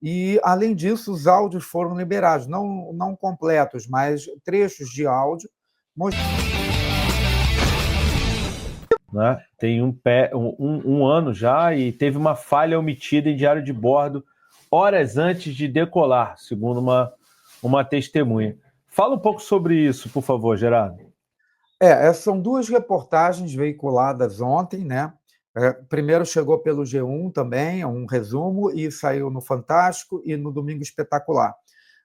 E, além disso, os áudios foram liberados, não completos, mas trechos de áudio. Né? Tem um ano já e teve uma falha omitida em diário de bordo horas antes de decolar, segundo uma testemunha. Fala um pouco sobre isso, por favor, Gerardo. Essas são duas reportagens veiculadas ontem, né? Primeiro chegou pelo G1 também, um resumo, e saiu no Fantástico e no Domingo Espetacular,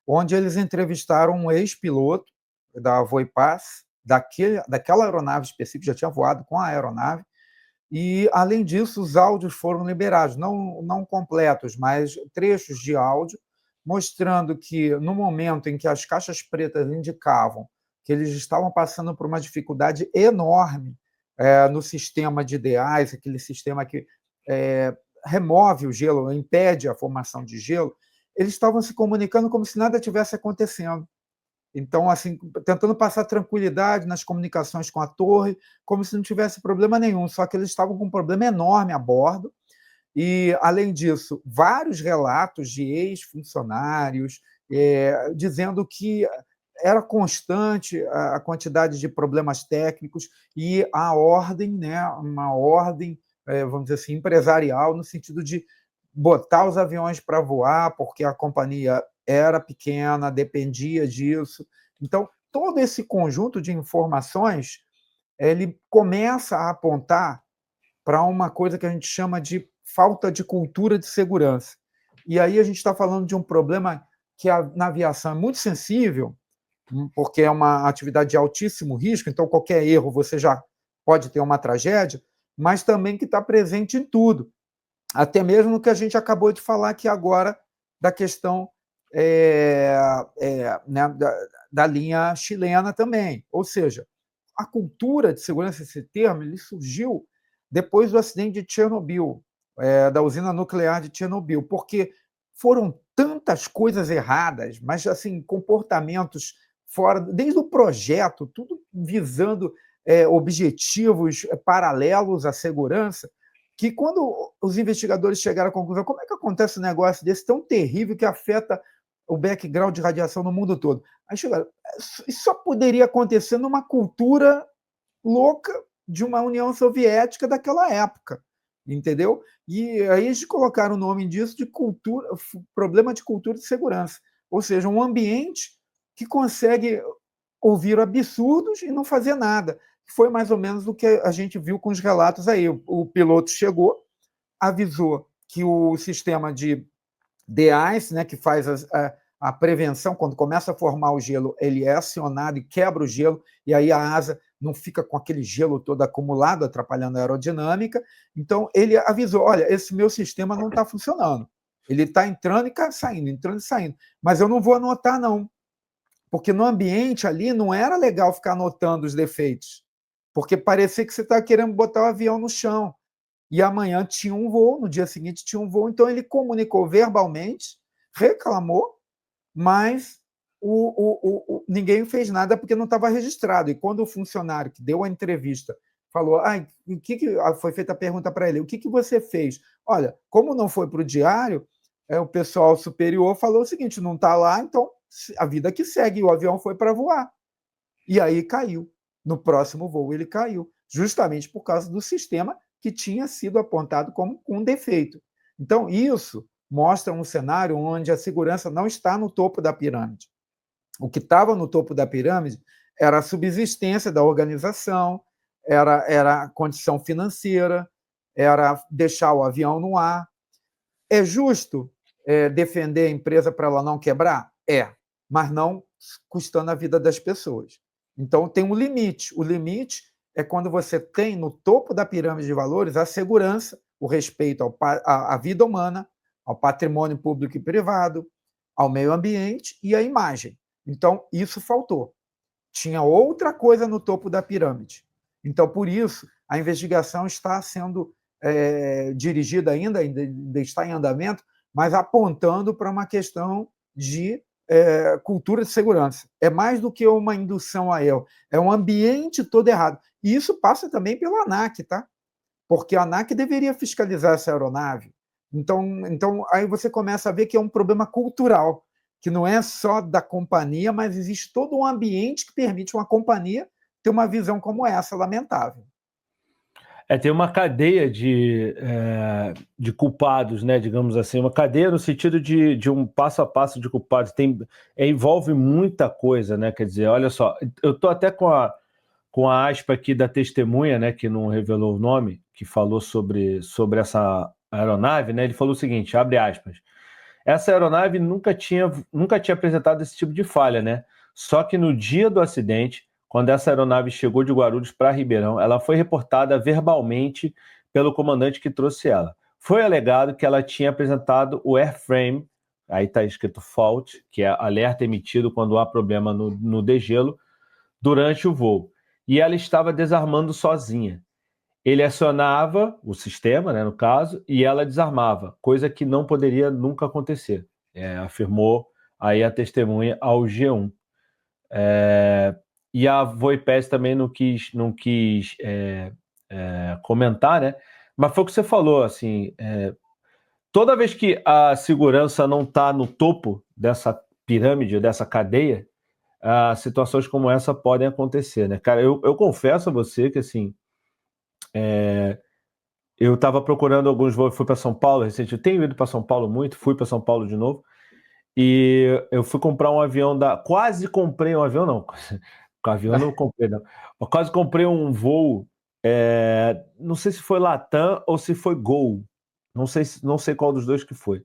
onde eles entrevistaram um ex-piloto da Voipass, daquela aeronave específica, já tinha voado com a aeronave, e, além disso, os áudios foram liberados, não completos, mas trechos de áudio, mostrando que, no momento em que as caixas pretas indicavam que eles estavam passando por uma dificuldade enorme no sistema de DEAIS, aquele sistema que remove o gelo, impede a formação de gelo, eles estavam se comunicando como se nada tivesse acontecendo. Então, assim, tentando passar tranquilidade nas comunicações com a torre, como se não tivesse problema nenhum, só que eles estavam com um problema enorme a bordo. E, além disso, vários relatos de ex-funcionários dizendo que era constante a quantidade de problemas técnicos e a ordem, né, uma ordem, vamos dizer assim, empresarial, no sentido de botar os aviões para voar, porque a companhia era pequena, dependia disso. Então, todo esse conjunto de informações ele começa a apontar para uma coisa que a gente chama de falta de cultura de segurança. E aí a gente está falando de um problema que na aviação é muito sensível, porque é uma atividade de altíssimo risco, então qualquer erro você já pode ter uma tragédia, mas também que está presente em tudo, até mesmo no que a gente acabou de falar aqui agora da questão né, da linha chilena também. Ou seja, a cultura de segurança, esse termo, ele surgiu depois do acidente de Chernobyl, da usina nuclear de Chernobyl, porque foram tantas coisas erradas, mas assim comportamentos fora, desde o projeto, tudo visando objetivos paralelos à segurança, que quando os investigadores chegaram à conclusão, como é que acontece um negócio desse tão terrível que afeta o background de radiação no mundo todo? Aí chegaram, isso só poderia acontecer numa cultura louca de uma União Soviética daquela época, entendeu? E aí eles colocaram o nome disso de cultura, problema de cultura de segurança, ou seja, um ambiente que consegue ouvir absurdos e não fazer nada. Foi mais ou menos o que a gente viu com os relatos aí. O piloto chegou, avisou que o sistema de DEIS, né, que faz a prevenção, quando começa a formar o gelo, ele é acionado e quebra o gelo, e aí a asa não fica com aquele gelo todo acumulado, atrapalhando a aerodinâmica. Então, ele avisou, olha, esse meu sistema não está funcionando. Ele está entrando e saindo, entrando e saindo. Mas eu não vou anotar, não. Porque no ambiente ali não era legal ficar anotando os defeitos. Porque parecia que você estava querendo botar o avião no chão. E amanhã tinha um voo, no dia seguinte tinha um voo. Então ele comunicou verbalmente, reclamou, mas ninguém fez nada porque não estava registrado. E quando o funcionário que deu a entrevista falou, foi feita a pergunta para ele, o que você fez? Olha, como não foi para o diário, o pessoal superior falou o seguinte, não está lá, então a vida que segue, o avião foi para voar. E aí caiu. No próximo voo ele caiu, justamente por causa do sistema que tinha sido apontado como um defeito. Então, isso mostra um cenário onde a segurança não está no topo da pirâmide. O que estava no topo da pirâmide era a subsistência da organização, era a condição financeira, era deixar o avião no ar. É justo defender a empresa para ela não quebrar? Mas não custando a vida das pessoas. Então, tem um limite. O limite é quando você tem no topo da pirâmide de valores a segurança, o respeito à vida humana, ao patrimônio público e privado, ao meio ambiente e à imagem. Então, isso faltou. Tinha outra coisa no topo da pirâmide. Então, por isso, a investigação está sendo dirigida ainda está em andamento, mas apontando para uma questão de cultura de segurança. É mais do que uma indução a erro, é um ambiente todo errado. E isso passa também pela ANAC, tá? Porque a ANAC deveria fiscalizar essa aeronave, Então, aí você começa a ver que é um problema cultural, que não é só da companhia, mas existe todo um ambiente que permite uma companhia ter uma visão como essa, lamentável. Tem uma cadeia de culpados, né? Digamos assim, uma cadeia no sentido de um passo a passo de culpados. Envolve muita coisa, né? Quer dizer, olha só, eu estou até com a aspa aqui da testemunha, né? Que não revelou o nome, que falou sobre essa aeronave, né? Ele falou o seguinte, abre aspas, essa aeronave nunca tinha apresentado esse tipo de falha, né? Só que no dia do acidente, quando essa aeronave chegou de Guarulhos para Ribeirão, ela foi reportada verbalmente pelo comandante que trouxe ela. Foi alegado que ela tinha apresentado o airframe, aí está escrito fault, que é alerta emitido quando há problema no degelo, durante o voo. E ela estava desarmando sozinha. Ele acionava o sistema, né, no caso, e ela desarmava, coisa que não poderia nunca acontecer, afirmou aí a testemunha ao G1. E a Voipes também não quis comentar, né? Mas foi o que você falou, assim, toda vez que a segurança não está no topo dessa pirâmide, dessa cadeia, situações como essa podem acontecer, né? Cara, eu confesso a você que, assim, eu estava procurando alguns voos, fui para São Paulo recentemente, eu tenho ido para São Paulo muito, fui para São Paulo de novo, e eu fui comprar um avião quase comprei um avião, não, com avião não comprei, não. Eu quase comprei um voo, não sei se foi Latam ou se foi Gol, não sei qual dos dois que foi,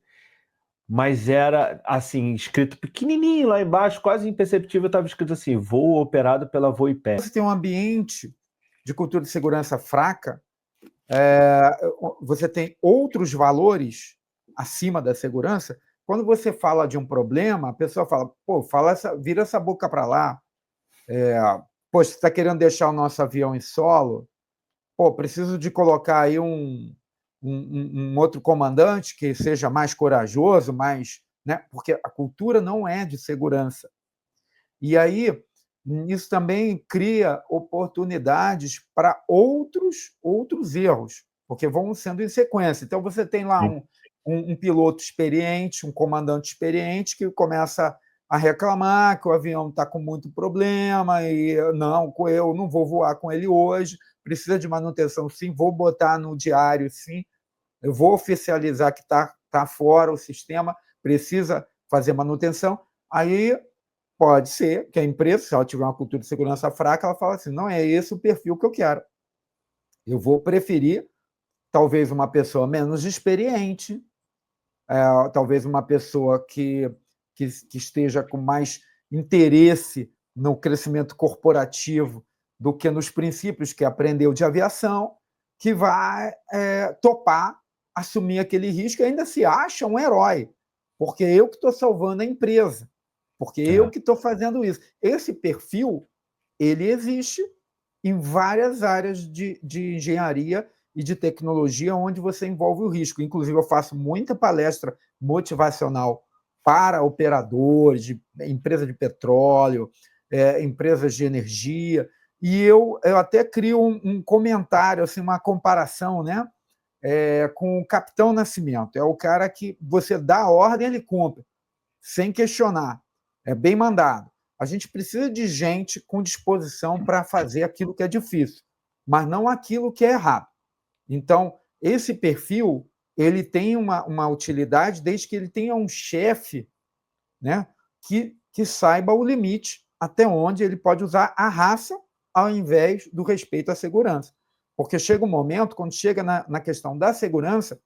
mas era, assim, escrito pequenininho lá embaixo, quase imperceptível, estava escrito assim, voo operado pela Voipé. Você tem um ambiente de cultura de segurança fraca, você tem outros valores acima da segurança. Quando você fala de um problema, a pessoa fala, pô, vira essa boca para lá. Pô, você está querendo deixar o nosso avião em solo? Pô, preciso de colocar aí um outro comandante que seja mais corajoso, mais, né? Porque a cultura não é de segurança. E aí, isso também cria oportunidades para outros erros, porque vão sendo em sequência. Então, você tem lá um piloto experiente, um comandante experiente, que começa a reclamar que o avião está com muito problema e não, eu não vou voar com ele hoje, precisa de manutenção sim, vou botar no diário sim, eu vou oficializar que está fora o sistema, precisa fazer manutenção. Aí pode ser que a empresa, se ela tiver uma cultura de segurança fraca, ela fala assim, não é esse o perfil que eu quero. Eu vou preferir talvez uma pessoa menos experiente, talvez uma pessoa que esteja com mais interesse no crescimento corporativo do que nos princípios que aprendeu de aviação, que vai topar assumir aquele risco e ainda se acha um herói, porque eu que estou salvando a empresa, porque eu que estou fazendo isso. Esse perfil, ele existe em várias áreas de engenharia e de tecnologia onde você envolve o risco. Inclusive, eu faço muita palestra motivacional para operadores, de empresas de petróleo, empresas de energia, e eu até crio um comentário, assim, uma comparação, né, com o Capitão Nascimento. É o cara que você dá a ordem, ele cumpre, sem questionar. É bem mandado. A gente precisa de gente com disposição para fazer aquilo que é difícil, mas não aquilo que é errado. Então, esse perfil, ele tem uma utilidade desde que ele tenha um chefe, né, que saiba o limite até onde ele pode usar a raça ao invés do respeito à segurança. Porque chega um momento, quando chega na questão da segurança,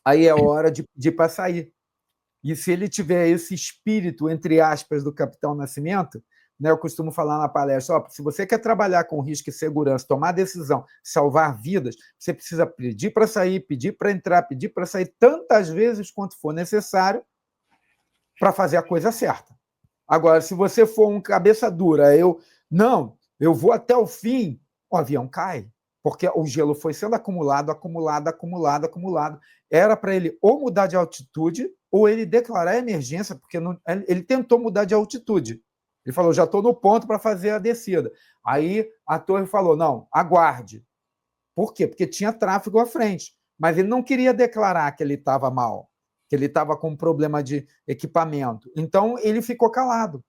aí é hora de pedir para sair. E se ele tiver esse espírito, entre aspas, do Capitão Nascimento, né, eu costumo falar na palestra, se você quer trabalhar com risco e segurança, tomar decisão, salvar vidas, você precisa pedir para sair, pedir para entrar, pedir para sair tantas vezes quanto for necessário para fazer a coisa certa. Agora, se você for um cabeça dura, eu vou até o fim, o avião cai, porque o gelo foi sendo acumulado. Era para ele ou mudar de altitude ou ele declarar emergência, porque ele tentou mudar de altitude. Ele falou, já estou no ponto para fazer a descida. Aí a torre falou, não, aguarde. Por quê? Porque tinha tráfego à frente. mas ele não queria declarar que ele estava mal, que ele estava com um problema de equipamento. Então, ele ficou calado.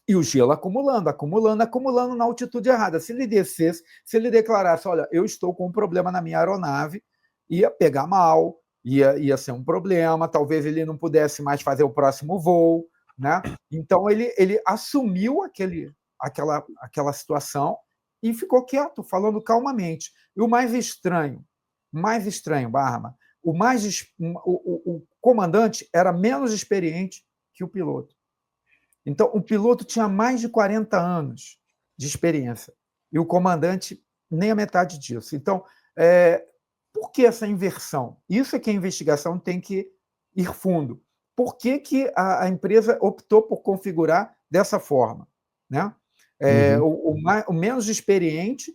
E o gelo acumulando, acumulando, acumulando na altitude errada. Se ele descesse, se ele declarasse, olha, eu estou com um problema na minha aeronave, ia pegar mal, ia ser um problema, talvez ele não pudesse mais fazer o próximo voo, né? Então, ele assumiu aquela situação e ficou quieto, falando calmamente. E o mais estranho, Barma, o comandante era menos experiente que o piloto. Então, o piloto tinha mais de 40 anos de experiência e o comandante nem a metade disso. Então, por que essa inversão? Isso é que a investigação tem que ir fundo. Por que a empresa optou por configurar dessa forma? Né? O menos experiente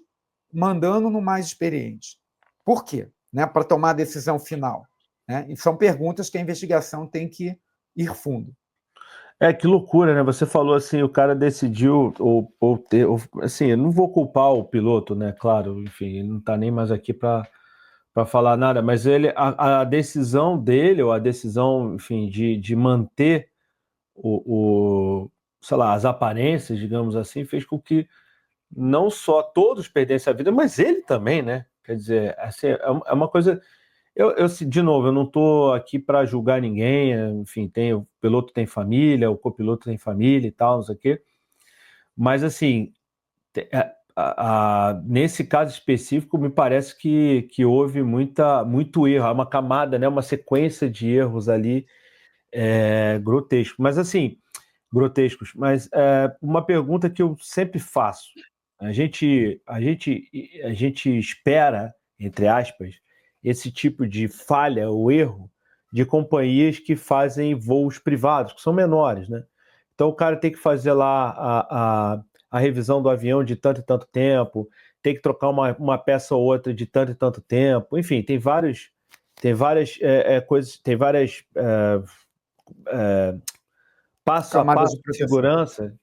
mandando no mais experiente. Por quê? Né? Para tomar a decisão final. Né? E são perguntas que a investigação tem que ir fundo. Que loucura, né? Você falou assim, o cara decidiu, assim, eu não vou culpar o piloto, né? Claro, enfim, ele não tá nem mais aqui para falar nada, mas a decisão dele, ou a decisão, enfim, de manter sei lá, as aparências, digamos assim, fez com que não só todos perdessem a vida, mas ele também, né? Quer dizer, assim, é uma coisa. De novo, eu não estou aqui para julgar ninguém, enfim, o piloto tem família, o copiloto tem família e tal, não sei o quê. Mas, assim, nesse caso específico, me parece que houve muito erro, uma camada, né, uma sequência de erros ali grotescos. Mas, assim, grotescos. Mas uma pergunta que eu sempre faço: a gente espera, entre aspas, esse tipo de falha ou erro de companhias que fazem voos privados, que são menores, né? Então o cara tem que fazer lá a revisão do avião de tanto e tanto tempo, tem que trocar uma peça ou outra de tanto e tanto tempo, enfim, tem várias coisas, tem várias passo a passo de segurança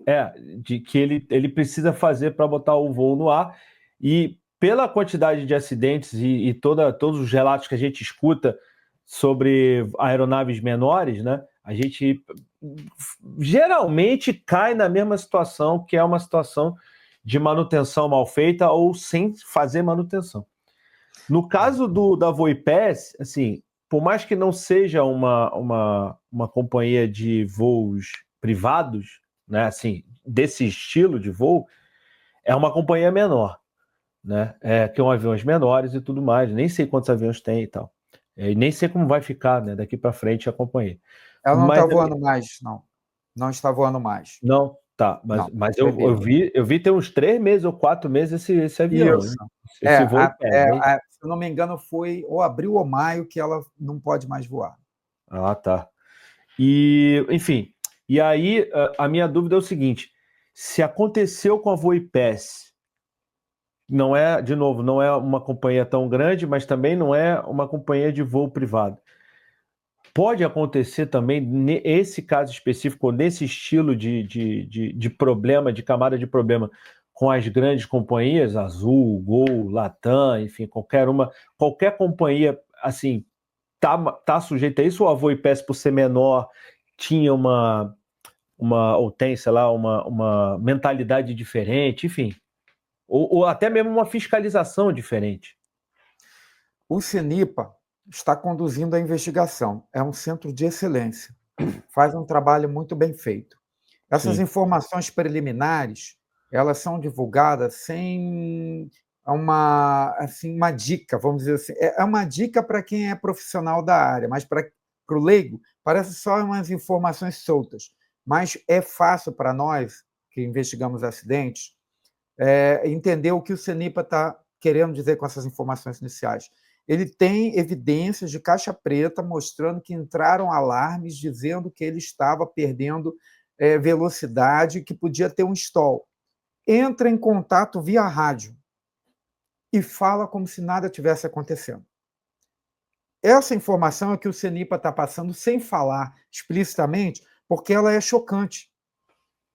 de que ele precisa fazer para botar o voo no ar. E pela quantidade de acidentes e todos os relatos que a gente escuta sobre aeronaves menores, né, a gente geralmente cai na mesma situação, que é uma situação de manutenção mal feita ou sem fazer manutenção. No caso da Voipass, assim, por mais que não seja uma companhia de voos privados, né, assim, desse estilo de voo, é uma companhia menor, né, que são aviões menores e tudo mais, nem sei quantos aviões tem e tal, e nem sei como vai ficar, né, daqui para frente a companhia. Ela não está voando mais, não. Não está voando mais. Não, tá, mas eu vi tem uns 3 meses ou 4 meses esse avião. Isso. Esse voo se eu não me engano, foi ou abril ou maio que ela não pode mais voar. Ah, tá. E, enfim, e aí a minha dúvida é o seguinte: se aconteceu com a Voipass, não é, de novo, não é uma companhia tão grande, mas também não é uma companhia de voo privado. Pode acontecer também, nesse caso específico, nesse estilo de problema, de camada de problema, com as grandes companhias, Azul, Gol, Latam, enfim, qualquer companhia, assim, tá sujeita a isso, ou a Voipass, por ser menor, tinha ou tem, sei lá, uma mentalidade diferente, enfim, ou até mesmo uma fiscalização diferente? O CENIPA está conduzindo a investigação. É um centro de excelência. Faz um trabalho muito bem feito. Essas informações preliminares, elas são divulgadas sem uma dica, vamos dizer assim. É uma dica para quem é profissional da área, mas para o leigo, parece só umas informações soltas. Mas é fácil para nós, que investigamos acidentes, entender o que o CENIPA está querendo dizer com essas informações iniciais. Ele tem evidências de caixa preta mostrando que entraram alarmes dizendo que ele estava perdendo velocidade, que podia ter um stall. Entra em contato via rádio e fala como se nada tivesse acontecendo. Essa informação é que o CENIPA está passando sem falar explicitamente, porque ela é chocante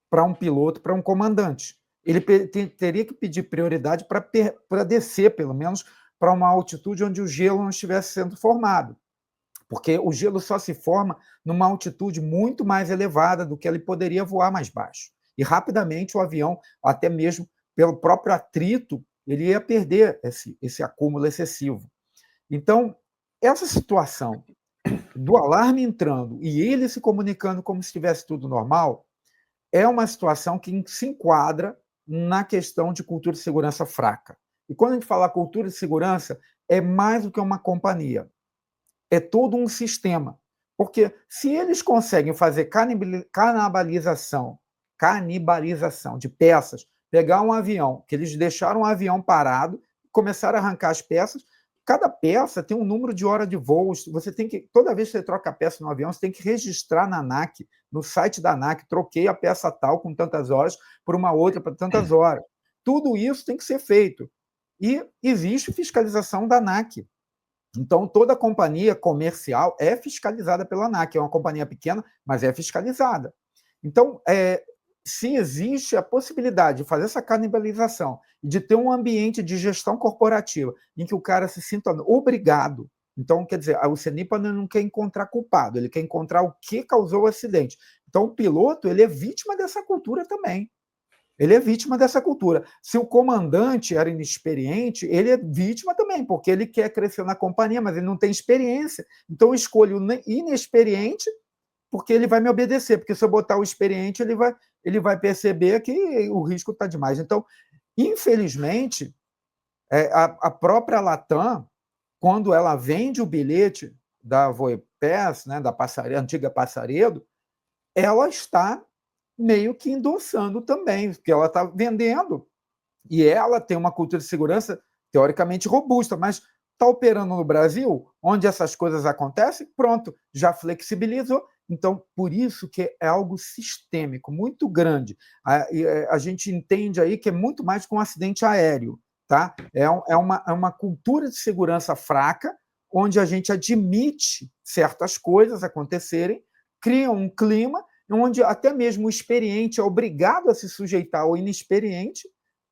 para um piloto, para um comandante. Ele teria que pedir prioridade para descer, pelo menos, para uma altitude onde o gelo não estivesse sendo formado, porque o gelo só se forma numa altitude muito mais elevada do que ele poderia voar mais baixo. E rapidamente o avião, até mesmo pelo próprio atrito, ele ia perder esse acúmulo excessivo. Então, essa situação do alarme entrando e ele se comunicando como se estivesse tudo normal, é uma situação que se enquadra na questão de cultura de segurança fraca. E quando a gente fala cultura de segurança, é mais do que uma companhia, é todo um sistema. Porque se eles conseguem fazer canibalização de peças, pegar um avião, que eles deixaram um avião parado, começaram a arrancar as peças, cada peça tem um número de hora de voo, você tem que, toda vez que você troca a peça no avião, você tem que registrar na ANAC, no site da ANAC, troquei a peça tal com tantas horas por uma outra para tantas horas. Tudo isso tem que ser feito. E existe fiscalização da ANAC. Então, toda companhia comercial é fiscalizada pela ANAC. É uma companhia pequena, mas é fiscalizada. Então, se existe a possibilidade de fazer essa canibalização, de ter um ambiente de gestão corporativa em que o cara se sinta obrigado. Então, quer dizer, o CENIPA não quer encontrar culpado, ele quer encontrar o que causou o acidente. Então, o piloto ele é vítima dessa cultura também. Ele é vítima dessa cultura. Se o comandante era inexperiente, ele é vítima também, porque ele quer crescer na companhia, mas ele não tem experiência. Então, eu escolho o inexperiente porque ele vai me obedecer, porque se eu botar o experiente, ele vai perceber que o risco está demais. Então, infelizmente, a própria Latam, quando ela vende o bilhete da Voipass, né, da antiga Passaredo, ela está meio que endossando também, porque ela está vendendo, e ela tem uma cultura de segurança teoricamente robusta, mas está operando no Brasil, onde essas coisas acontecem, pronto, já flexibilizou. Então, por isso que é algo sistêmico, muito grande. A gente entende aí que é muito mais que um acidente aéreo. Tá? É uma cultura de segurança fraca, onde a gente admite certas coisas acontecerem, cria um clima onde até mesmo o experiente é obrigado a se sujeitar ao inexperiente,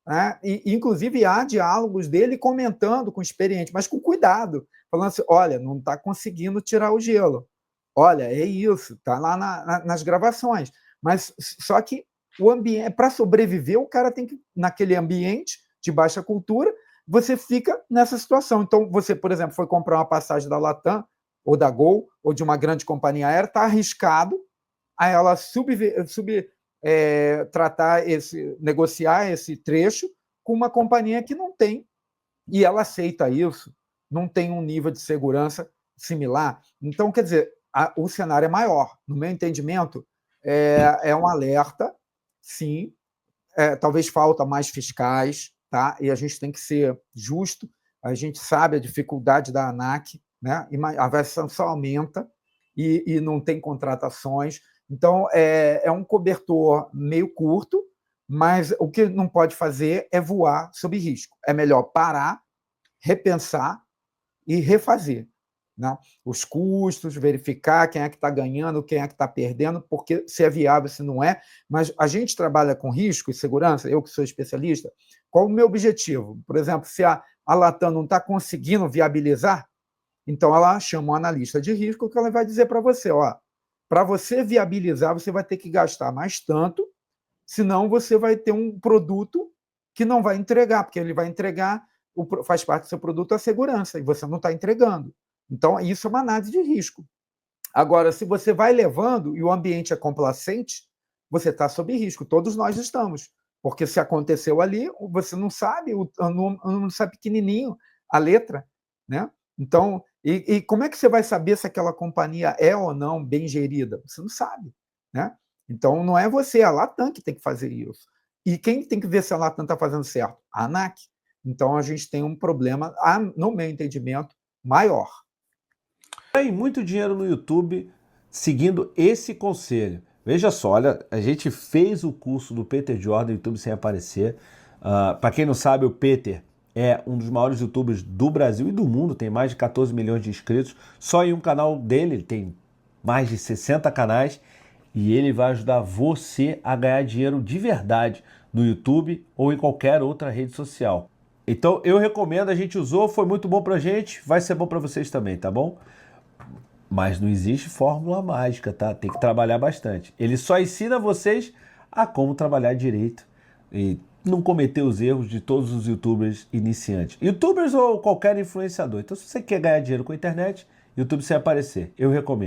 né? E, inclusive, há diálogos dele comentando com o experiente, mas com cuidado, falando assim, olha, não está conseguindo tirar o gelo. Olha, é isso, está lá nas gravações. Mas só que o ambiente, para sobreviver, o cara tem que, naquele ambiente de baixa cultura, você fica nessa situação. Então, você, por exemplo, foi comprar uma passagem da Latam, ou da Gol, ou de uma grande companhia aérea, está arriscado, a ela negociar esse trecho com uma companhia que não tem, e ela aceita isso, não tem um nível de segurança similar. Então, quer dizer, o cenário é maior. No meu entendimento, é um alerta, sim, talvez falta mais fiscais, tá? E a gente tem que ser justo, a gente sabe a dificuldade da ANAC, né? A versão só aumenta e não tem contratações. Então, é um cobertor meio curto, mas o que não pode fazer é voar sob risco. É melhor parar, repensar e refazer, né? Os custos, verificar quem é que está ganhando, quem é que está perdendo, porque se é viável, se não é. Mas a gente trabalha com risco e segurança, eu que sou especialista, qual o meu objetivo? Por exemplo, se a Latam não está conseguindo viabilizar, então ela chama um analista de risco que ela vai dizer para você, ó, para você viabilizar, você vai ter que gastar mais tanto, senão você vai ter um produto que não vai entregar, porque ele vai entregar, faz parte do seu produto a segurança, e você não está entregando. Então, isso é uma análise de risco. Agora, se você vai levando e o ambiente é complacente, você está sob risco, todos nós estamos. Porque se aconteceu ali, você não sabe, o número sai pequenininho, a letra, né? Então, e como é que você vai saber se aquela companhia é ou não bem gerida? Você não sabe, né? Então, não é você, é a Latam que tem que fazer isso. E quem tem que ver se a Latam está fazendo certo? A ANAC. Então, a gente tem um problema, no meu entendimento, maior. Tem muito dinheiro no YouTube seguindo esse conselho. Veja só, olha, a gente fez o curso do Peter Jordan no YouTube sem aparecer. Para quem não sabe, o Peter é um dos maiores youtubers do Brasil e do mundo, tem mais de 14 milhões de inscritos. Só em um canal dele, ele tem mais de 60 canais e ele vai ajudar você a ganhar dinheiro de verdade no YouTube ou em qualquer outra rede social. Então eu recomendo, a gente usou, foi muito bom pra gente, vai ser bom pra vocês também, tá bom? Mas não existe fórmula mágica, tá? Tem que trabalhar bastante. Ele só ensina vocês a como trabalhar direito e não cometer os erros de todos os youtubers iniciantes. Youtubers ou qualquer influenciador. Então se você quer ganhar dinheiro com a internet, YouTube você vai aparecer. Eu recomendo.